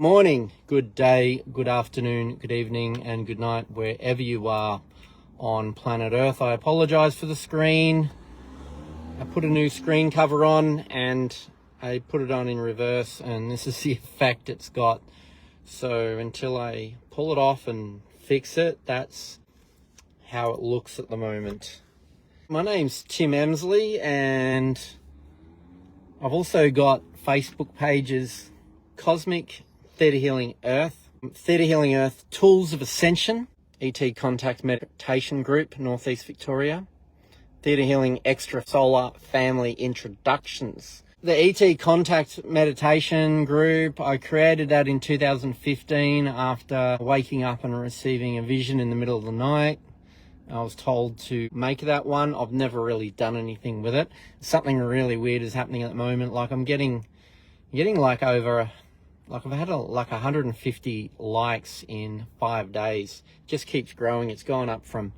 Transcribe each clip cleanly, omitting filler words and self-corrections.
Morning, good day, good afternoon, good evening, and good night, wherever you are on planet Earth. I apologize for the screen. I put a new screen cover on and I put it on in reverse, and this is the effect it's got. So until I pull it off and fix it, that's how it looks at the moment. My name's Tim Emsley, and I've also got Facebook pages: Cosmic Theta Healing Earth, Tools of Ascension, ET Contact Meditation Group, Northeast Victoria, Theta Healing Extra Solar Family Introductions. The ET Contact Meditation Group, I created that in 2015 after waking up and receiving a vision in the middle of the night. I was told to make that one. I've never really done anything with it. Something really weird is happening at the moment. Like I'm getting like over... I've had like 150 likes in 5 days. Just keeps growing. It's gone up from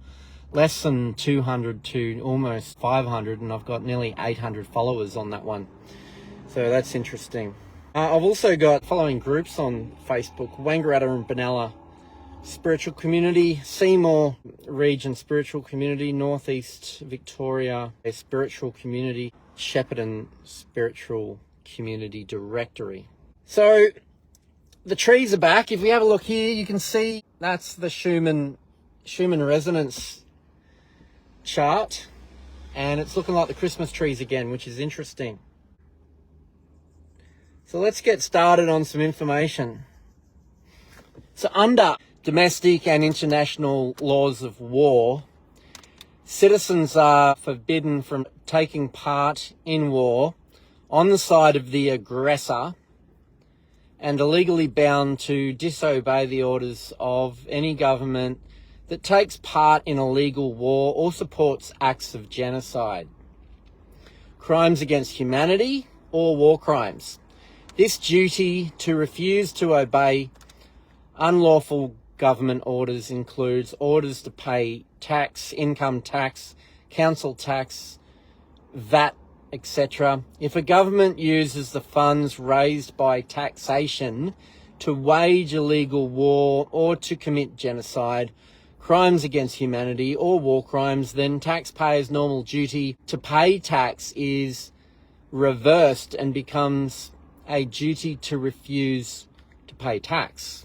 less than 200 to almost 500, and I've got nearly 800 followers on that one. So that's interesting. I've also got following groups on Facebook: Wangaratta and Benalla Spiritual Community, Seymour Region Spiritual Community, Northeast Victoria Spiritual Community, Shepparton Spiritual Community Directory. So the trees are back. If we have a look here, you can see that's the Schumann resonance chart, and it's looking like the Christmas trees again, which is interesting. So let's get started on some information. So under domestic and international laws of war, citizens are forbidden from taking part in war on the side of the aggressor, and are legally bound to disobey the orders of any government that takes part in a legal war or supports acts of genocide, crimes against humanity, or war crimes. This duty to refuse to obey unlawful government orders includes orders to pay tax, income tax, council tax, VAT, etc. If a government uses the funds raised by taxation to wage illegal war or to commit genocide, crimes against humanity, or war crimes, then taxpayers' normal duty to pay tax is reversed and becomes a duty to refuse to pay tax.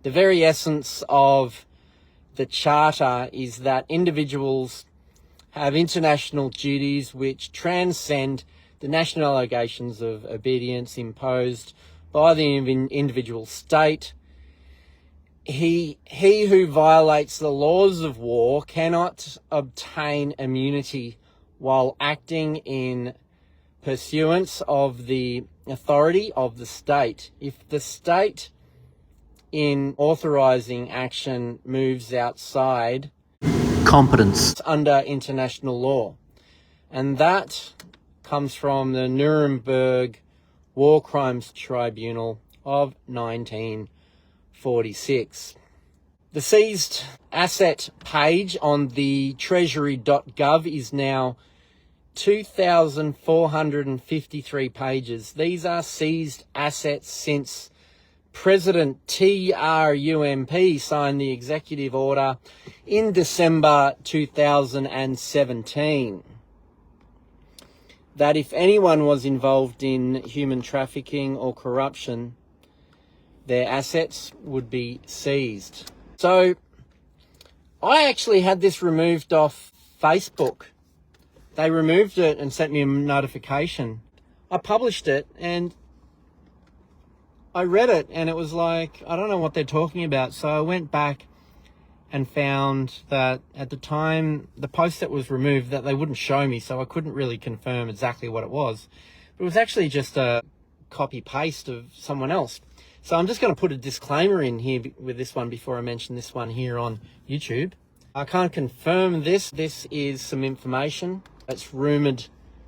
The very essence of the Charter is that individuals have international duties which transcend the national obligations of obedience imposed by the individual state. He who violates the laws of war cannot obtain immunity while acting in pursuance of the authority of the state. If the state in authorizing action moves outside competence under international law, and that comes from the Nuremberg War Crimes Tribunal of 1946. The seized asset page on the treasury.gov is now 2,453 pages. These are seized assets since President Trump signed the executive order in December 2017 that if anyone was involved in human trafficking or corruption, their assets would be seized. So I actually had this removed off Facebook. They removed it and sent me a notification. I published it and I read it, and it was like, I don't know what they're talking about. So I went back and found that at the time, the post that was removed, that they wouldn't show me, so I couldn't really confirm exactly what it was. But it was actually just a copy-paste of someone else. So I'm just going to put a disclaimer in here with this one before I mention this one here on YouTube. I can't confirm this. This is some information that's rumoured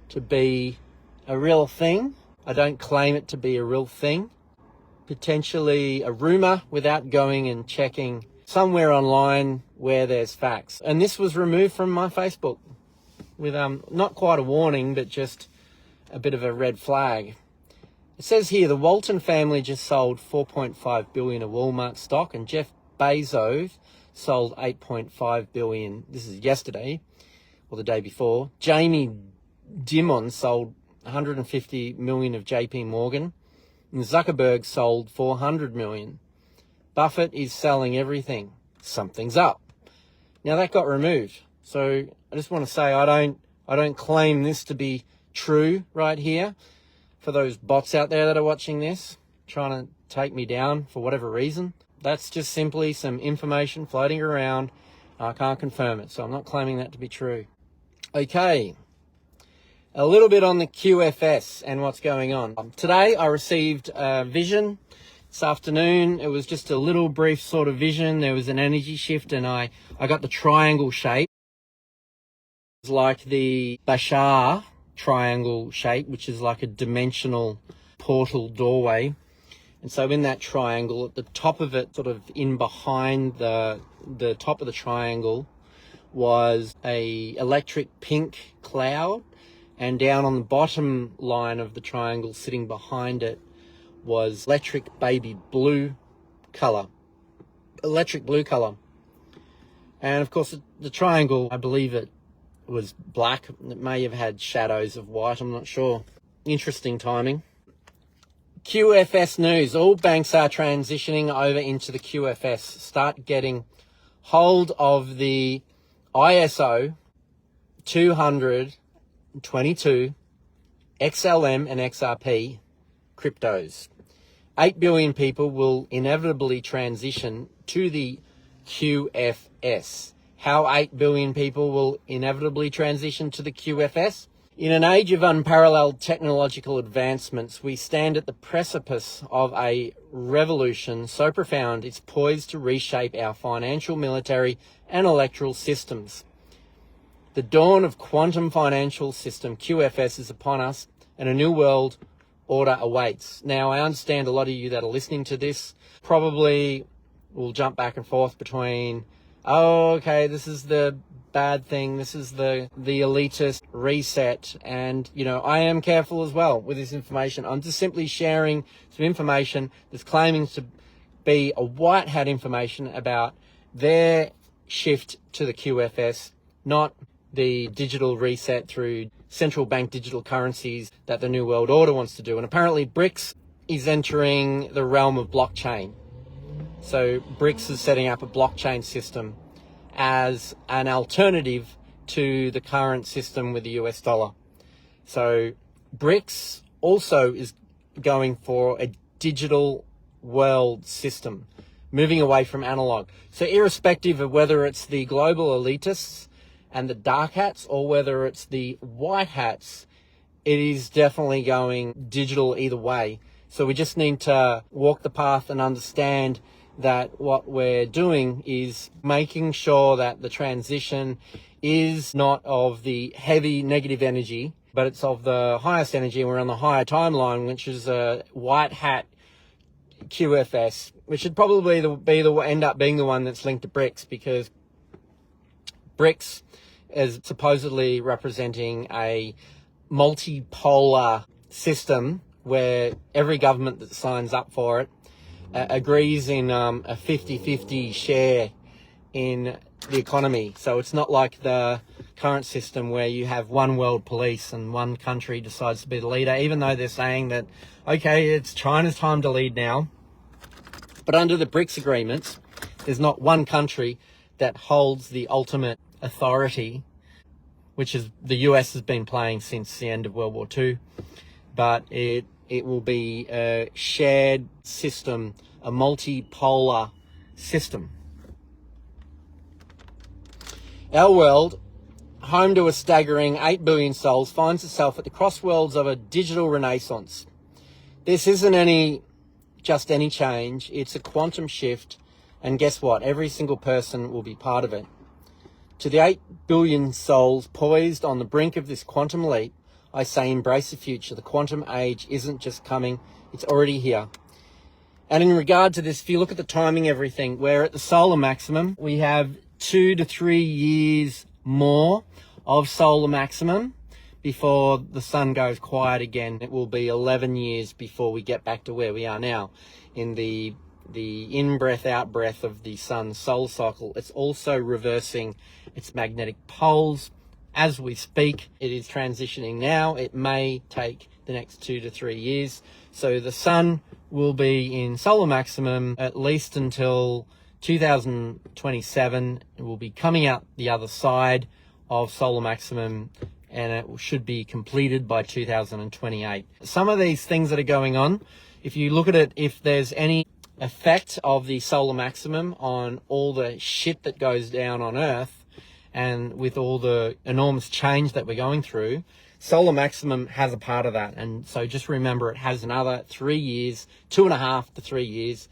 to be a real thing. I don't claim it to be a real thing. Potentially a rumour without going and checking somewhere online where there's facts. And this was removed from my Facebook with not quite a warning, but just a bit of a red flag. It says here the Walton family just sold $4.5 billion of Walmart stock, and Jeff Bezos sold $8.5 billion. This is yesterday or the day before. Jamie Dimon sold $150 million of JP Morgan, and Zuckerberg sold $400 million. Buffett is selling everything. Something's up. Now that got removed. So I just want to say I don't claim this to be true right here. For those bots out there that are watching this, trying to take me down for whatever reason, that's just simply some information floating around. I can't confirm it, so I'm not claiming that to be true. Okay, a little bit on the QFS and what's going on. Today I received a vision. This afternoon, it was just a little brief sort of vision. There was an energy shift, and I got the triangle shape. It's like the Bashar triangle shape, which is like a dimensional portal doorway. And so in that triangle, at the top of it, sort of in behind the top of the triangle, was a electric pink cloud, and down on the bottom line of the triangle, sitting behind it, was electric baby blue color. Electric blue color. And of course the triangle, I believe it was black. It may have had shadows of white, I'm not sure. Interesting timing. QFS news. All banks are transitioning over into the QFS. Start getting hold of the ISO 222 XLM and XRP cryptos. 8 billion people will inevitably transition to the QFS. How 8 billion people will inevitably transition to the QFS? In an age of unparalleled technological advancements, we stand at the precipice of a revolution so profound it's poised to reshape our financial, military, and electoral systems. The dawn of quantum financial system, QFS, is upon us, and a new world order awaits. Now, I understand a lot of you that are listening to this probably will jump back and forth between, oh, okay, this is the bad thing, this is the elitist reset, and, you know, I am careful as well with this information. I'm just simply sharing some information that's claiming to be a white hat information about their shift to the QFS, not the digital reset through central bank digital currencies that the New World Order wants to do. And apparently BRICS is entering the realm of blockchain. So BRICS is setting up a blockchain system as an alternative to the current system with the US dollar. So BRICS also is going for a digital world system, moving away from analog. So irrespective of whether it's the global elitists and the dark hats or whether it's the white hats, it is definitely going digital either way. So we just need to walk the path and understand that what we're doing is making sure that the transition is not of the heavy negative energy, but it's of the highest energy, and we're on the higher timeline, which is a white hat QFS, which should probably end up being the one that's linked to BRICS, because BRICS is supposedly representing a multipolar system where every government that signs up for it agrees in a 50-50 share in the economy. So it's not like the current system where you have one world police and one country decides to be the leader, even though they're saying that, okay, it's China's time to lead now. But under the BRICS agreements, there's not one country that holds the ultimate authority, which is the US has been playing since the end of World War II. But it will be a shared system, a multipolar system. Our world, home to a staggering 8 billion souls, finds itself at the crossroads of a digital renaissance. This isn't just any change, it's a quantum shift, and guess what? Every single person will be part of it. To the 8 billion souls poised on the brink of this quantum leap, I say embrace the future. The quantum age isn't just coming, it's already here. And in regard to this, if you look at the timing, everything, we're at the solar maximum. We have 2 to 3 years more of solar maximum before the sun goes quiet again. It will be 11 years before we get back to where we are now in the in-breath, out-breath of the sun's solar cycle. It's also reversing its magnetic poles as we speak. It is transitioning now. It may take the next 2 to 3 years. So the sun will be in solar maximum at least until 2027. It will be coming out the other side of solar maximum, and it should be completed by 2028. Some of these things that are going on, if you look at it, if there's any effect of the solar maximum on all the shit that goes down on Earth, and with all the enormous change that we're going through, solar maximum has a part of that. And so just remember, it has another 3 years, 2.5 to 3 years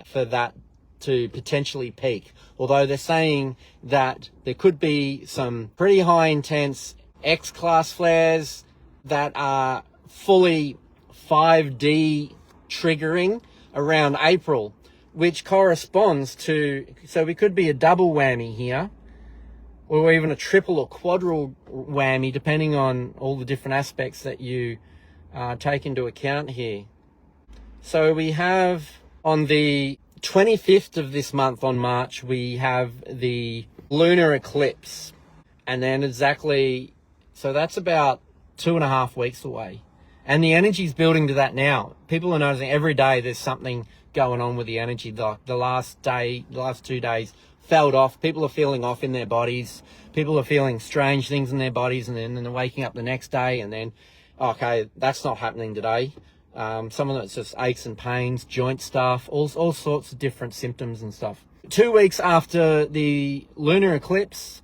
for that to potentially peak. Although they're saying that there could be some pretty high intense X-class flares that are fully 5D triggering around April, which corresponds to, so we could be a double whammy here, or even a triple or quadruple whammy, depending on all the different aspects that you take into account here. So we have on the 25th of this month, on March, we have the lunar eclipse. And then so that's about 2.5 weeks away. And the energy's building to that now. People are noticing every day there's something going on with the energy. The last 2 days fell off. People are feeling off in their bodies. People are feeling strange things in their bodies, and then they're waking up the next day, and then, okay, that's not happening today. Some of it's just aches and pains, joint stuff, all sorts of different symptoms and stuff. 2 weeks after the lunar eclipse,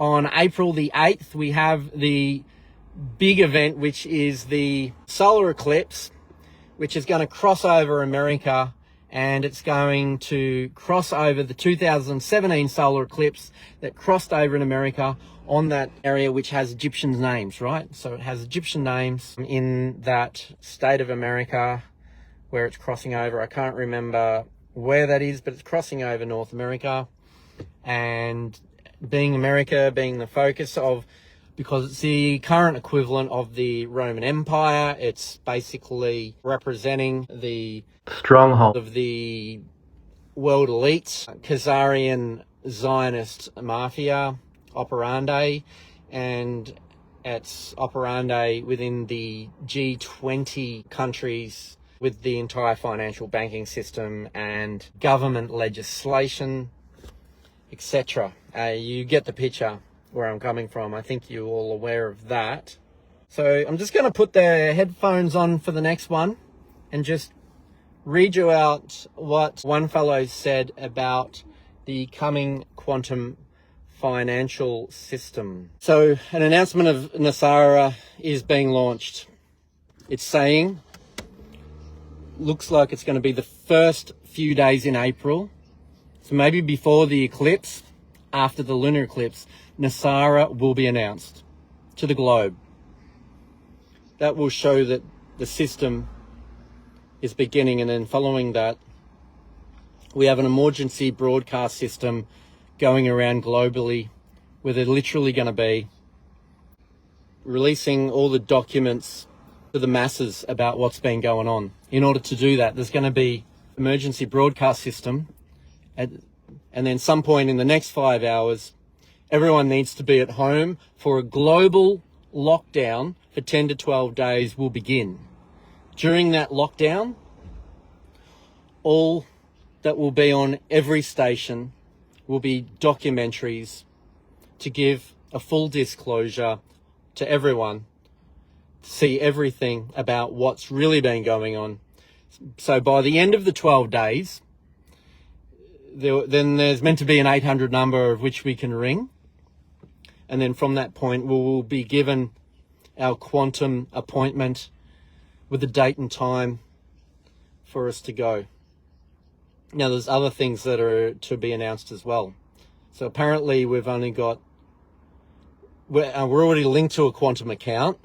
on April the 8th, we have the big event, which is the solar eclipse, which is going to cross over America, and it's going to cross over the 2017 solar eclipse that crossed over in America on that area which has Egyptian names, right? So it has Egyptian names in that state of America where it's crossing over. I can't remember where that is, but it's crossing over North America. And being America, being the focus of, because it's the current equivalent of the Roman Empire, it's basically representing the stronghold of the world elite, Khazarian Zionist mafia operandi, and it's operandi within the G20 countries with the entire financial banking system and government legislation, etc. You get the picture where I'm coming from. I think you're all aware of that. So I'm just going to put the headphones on for the next one and just read you out what one fellow said about the coming quantum financial system. So an announcement of NESARA is being launched. It's saying, looks like it's going to be the first few days in April. So maybe before the eclipse, after the lunar eclipse, NESARA will be announced to the globe. That will show that the system is beginning, and then following that, we have an emergency broadcast system going around globally where they're literally going to be releasing all the documents to the masses about what's been going on. In order to do that, there's going to be emergency broadcast system, and then some point in the next 5 hours, everyone needs to be at home for a global lockdown for 10 to 12 days will begin. During that lockdown, all that will be on every station will be documentaries to give a full disclosure to everyone, to see everything about what's really been going on. So by the end of the 12 days, then there's meant to be an 800 number of which we can ring. And then from that point, we will be given our quantum appointment with a date and time for us to go. Now, there's other things that are to be announced as well. So apparently we've only got, we're already linked to a quantum account.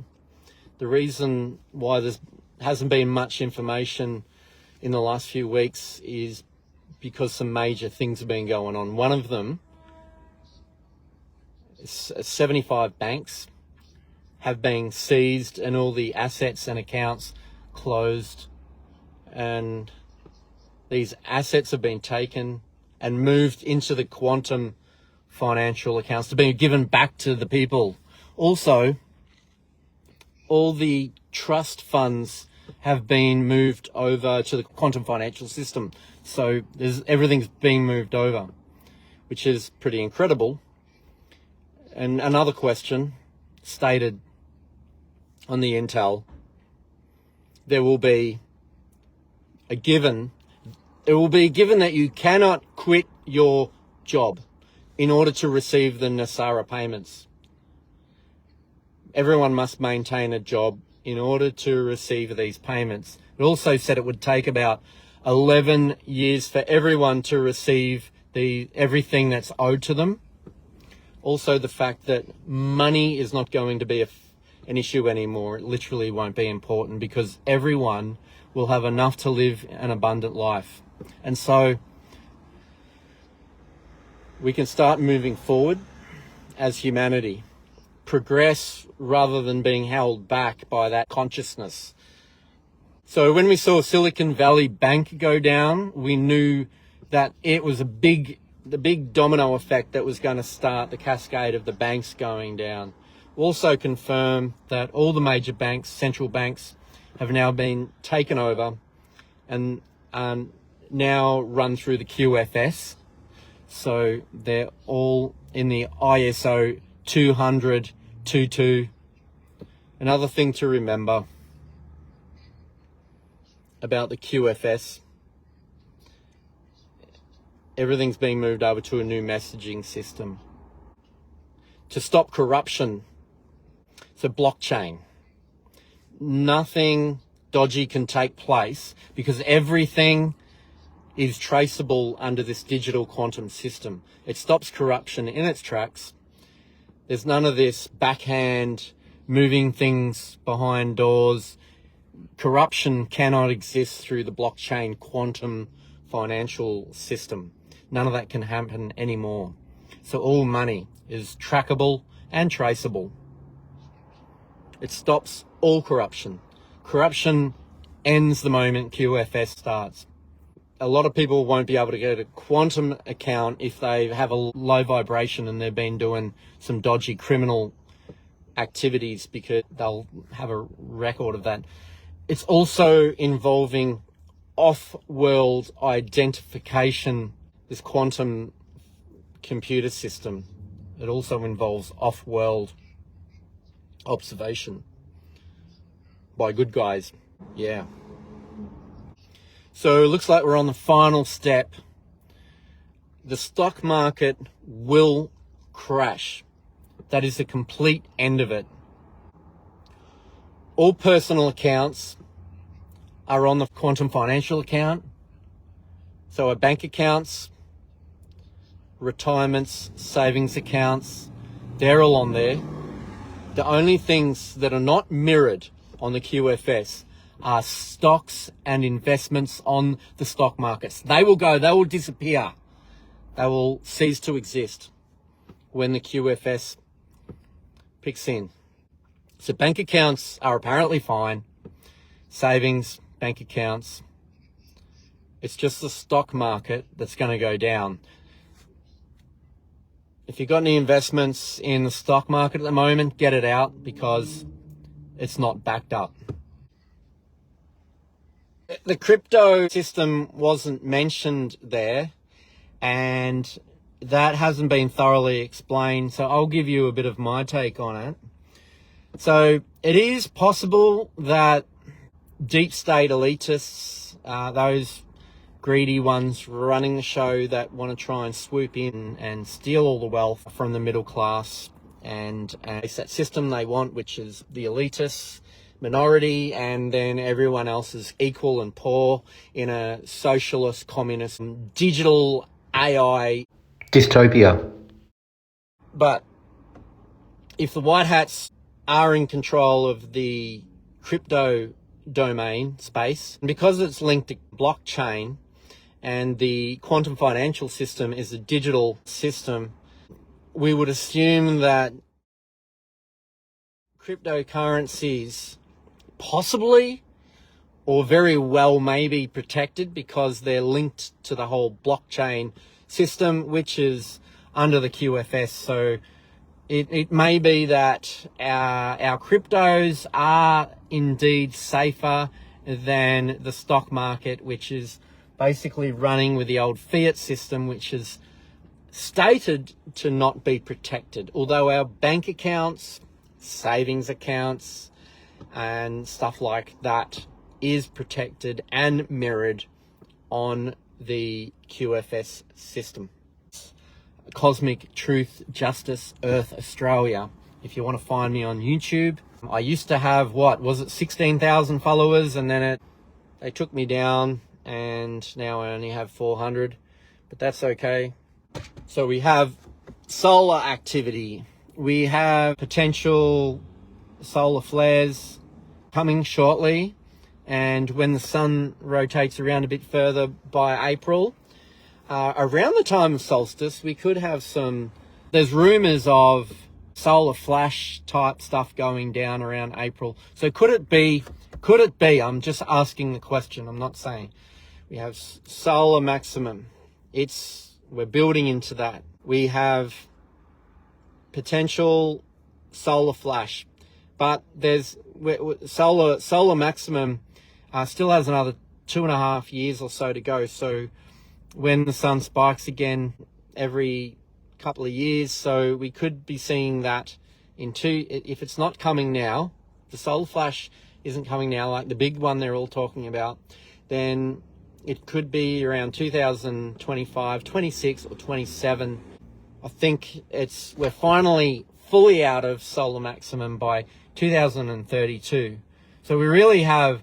The reason why there hasn't been much information in the last few weeks is because some major things have been going on. One of them, 75 banks have been seized and all the assets and accounts closed, and these assets have been taken and moved into the quantum financial accounts to be given back to the people. Also, all the trust funds have been moved over to the quantum financial system. So everything's being moved over, which is pretty incredible. And another question stated on the intel, it will be a given that you cannot quit your job in order to receive the NESARA payments. Everyone must maintain a job in order to receive these payments. It also said it would take about 11 years for everyone to receive everything that's owed to them. Also, the fact that money is not going to be an issue anymore. It literally won't be important because everyone will have enough to live an abundant life. And so we can start moving forward as humanity, progress rather than being held back by that consciousness. So when we saw Silicon Valley Bank go down, we knew that it was the big domino effect that was going to start the cascade of the banks going down. Also confirmed that all the major banks, central banks, have now been taken over and now run through the QFS. So they're all in the ISO 200-22. Another thing to remember about the QFS, everything's being moved over to a new messaging system to stop corruption. So blockchain, nothing dodgy can take place because everything is traceable under this digital quantum system. It stops corruption in its tracks. There's none of this backhand moving things behind doors. Corruption cannot exist through the blockchain quantum financial system. None of that can happen anymore. So all money is trackable and traceable. It stops all corruption. Corruption ends the moment QFS starts. A lot of people won't be able to get a quantum account if they have a low vibration and they've been doing some dodgy criminal activities because they'll have a record of that. It's also involving off-world identification, this quantum computer system. It also involves off-world observation by good guys. Yeah. So it looks like we're on the final step. The stock market will crash. That is the complete end of it. All personal accounts are on the quantum financial account. So our bank accounts, retirements, savings accounts, they're all on there. The only things that are not mirrored on the QFS are stocks and investments on the stock markets. They will disappear. They will cease to exist when the QFS picks in. So bank accounts are apparently fine. Savings, bank accounts. It's just the stock market that's going to go down. If you've got any investments in the stock market at the moment, get it out because it's not backed up. The crypto system wasn't mentioned there, and that hasn't been thoroughly explained, so I'll give you a bit of my take on it. So it is possible that deep state elitists, those greedy ones running the show that want to try and swoop in and steal all the wealth from the middle class, and it's that system they want, which is the elitists, minority, and then everyone else is equal and poor in a socialist, communist, digital AI dystopia. But if the white hats are in control of the crypto domain space, because it's linked to blockchain and the quantum financial system is a digital system, we would assume that cryptocurrencies possibly or very well may be protected because they're linked to the whole blockchain system, which is under the QFS. So it may be that our cryptos are indeed safer than the stock market, which is basically running with the old fiat system, which is stated to not be protected. Although our bank accounts, savings accounts, and stuff like that is protected and mirrored on the QFS system. Cosmic Truth Justice Earth Australia. If you want to find me on YouTube, I used to have, 16,000 followers, and then they took me down, and now I only have 400, but that's okay. So we have solar activity. We have potential solar flares coming shortly, and when the sun rotates around a bit further by April, around the time of solstice, we could have there's rumors of solar flash type stuff going down around April. So could it be, I'm just asking the question, I'm not saying. We have solar maximum. We're building into that. We have potential solar flash, but there's solar maximum still has another 2.5 years or so to go. So when the sun spikes again every couple of years, so we could be seeing that if it's not coming now, the solar flash isn't coming now, like the big one they're all talking about, then it could be around 2025, 26 or 27. I think we're finally fully out of solar maximum by 2032. So we really have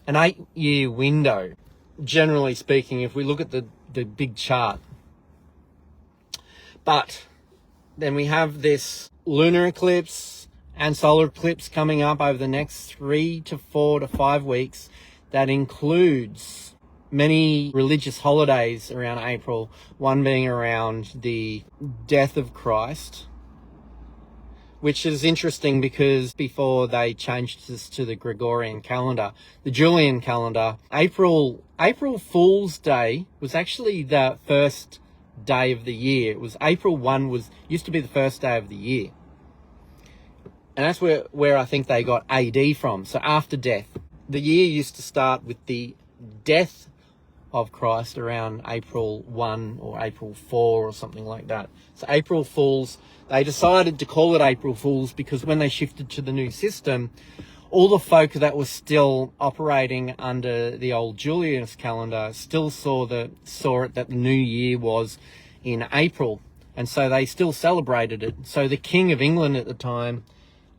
an 8-year window, generally speaking, if we look at the big chart. But then we have this lunar eclipse and solar eclipse coming up over the next 3 to 4 to 5 weeks. That includes many religious holidays around April, one being around the death of Christ, which is interesting because before they changed this to the Gregorian calendar, the Julian calendar, April Fool's Day was actually the first day of the year. It was April 1 used to be the first day of the year. And that's where I think they got AD from. So after death. The year used to start with the death of Christ around April 1 or April 4 or something like that. So April Fools, they decided to call it April Fools because when they shifted to the new system, all the folk that were still operating under the old Julius calendar still saw it that the new year was in April. And so they still celebrated it. So the King of England at the time,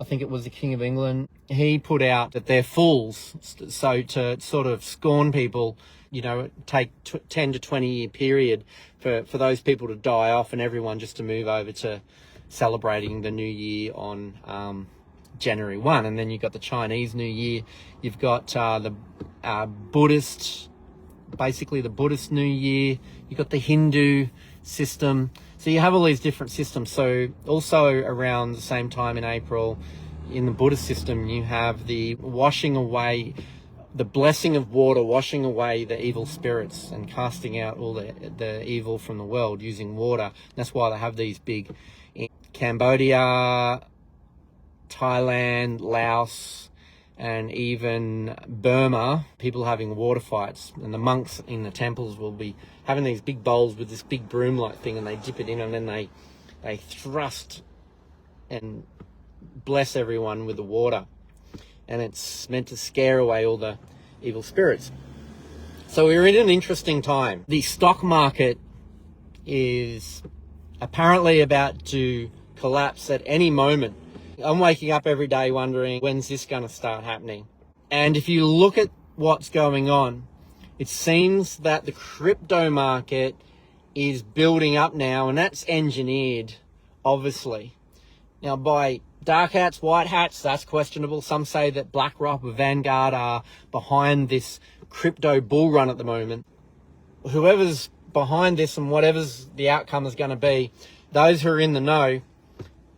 I think it was the King of England, he put out that they're fools. So to sort of scorn people, take 10 to 20 year period for those people to die off and everyone just to move over to celebrating the new year on January 1. And then you've got the Chinese New Year. You've got the Buddhist, basically the Buddhist New Year. You've got the Hindu system. So you have all these different systems. So also around the same time in April, in the Buddhist system, you have the washing away, the blessing of water, washing away the evil spirits and casting out all the evil from the world using water. That's why they have these big, in Cambodia, Thailand, Laos, and even Burma, people having water fights, and the monks in the temples will be having these big bowls with this big broom-like thing, and they dip it in, and then they thrust and bless everyone with the water, and it's meant to scare away all the evil spirits. So we're in an interesting time. The stock market is apparently about to collapse at any moment. I'm waking up every day wondering, when's this going to start happening? And if you look at what's going on, it seems that the crypto market is building up now, and that's engineered, obviously. Now, by dark hats, white hats, that's questionable. Some say that BlackRock or Vanguard are behind this crypto bull run at the moment. Whoever's behind this and whatever's the outcome is going to be, those who are in the know,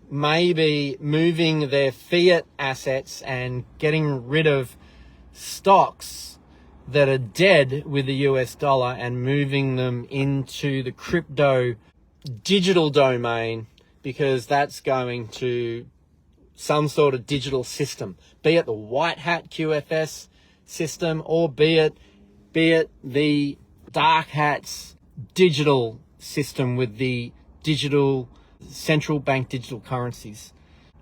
maybe moving their fiat assets and getting rid of stocks that are dead with the US dollar and moving them into the crypto digital domain, because that's going to some sort of digital system, be it the white hat QFS system or be it the dark hats digital system with the digital central bank digital currencies.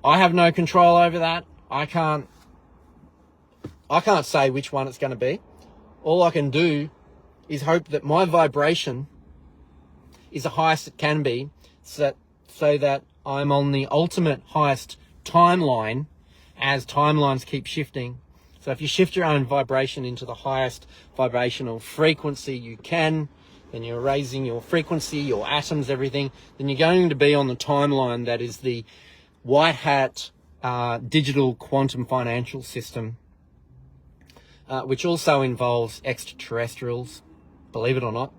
I have no control over that. I can't say which one it's going to be. All I can do is hope that my vibration is the highest it can be, so that I'm on the ultimate highest timeline as timelines keep shifting. So if you shift your own vibration into the highest vibrational frequency you can, then you're raising your frequency, your atoms, everything, then you're going to be on the timeline that is the white hat digital quantum financial system, which also involves extraterrestrials, believe it or not.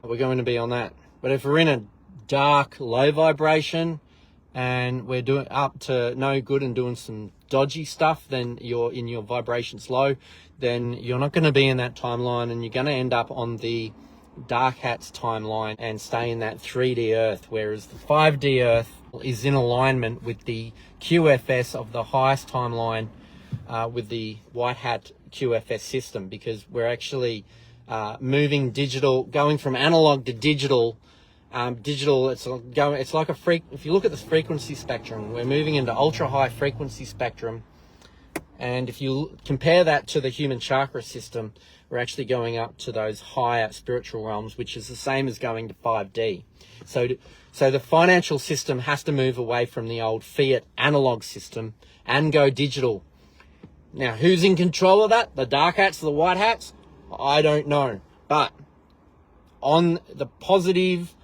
We're going to be on that. But if we're in a dark, low vibration and we're doing up to no good and doing some dodgy stuff, then you're in your vibrations low, then you're not going to be in that timeline, and you're going to end up on the dark hats timeline and stay in that 3D earth, whereas the 5D earth is in alignment with the QFS of the highest timeline with the white hat QFS system, because we're actually moving digital, going from analog to digital. Digital, it's like if you look at the frequency spectrum, we're moving into ultra high frequency spectrum, and if you compare that to the human chakra system, we're actually going up to those higher spiritual realms, which is the same as going to 5D. So the financial system has to move away from the old fiat analog system and go digital. Now, who's in control of that? The dark hats, the white hats? I don't know. But on the positive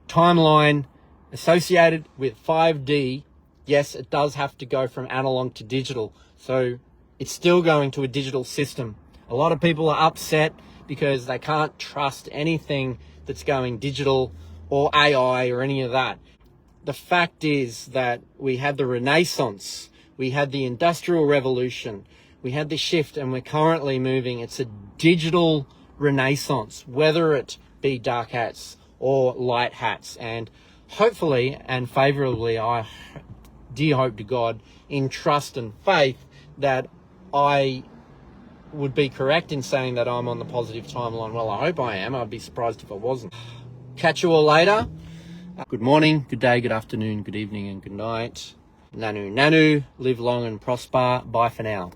timeline associated with 5D, yes, it does have to go from analog to digital. So it's still going to a digital system. A lot of people are upset because they can't trust anything that's going digital or AI or any of that. The fact is that we had the Renaissance, we had the Industrial Revolution, we had the shift, and we're currently moving. It's a digital renaissance, whether it be dark hats or light hats. And hopefully and favorably, I dear hope to God, in trust and faith, that I would be correct in saying that I'm on the positive timeline. Well, I hope I am. I'd be surprised if I wasn't. Catch you all later. Good morning, good day, good afternoon, good evening, and good night. Nanu, nanu, live long and prosper. Bye for now.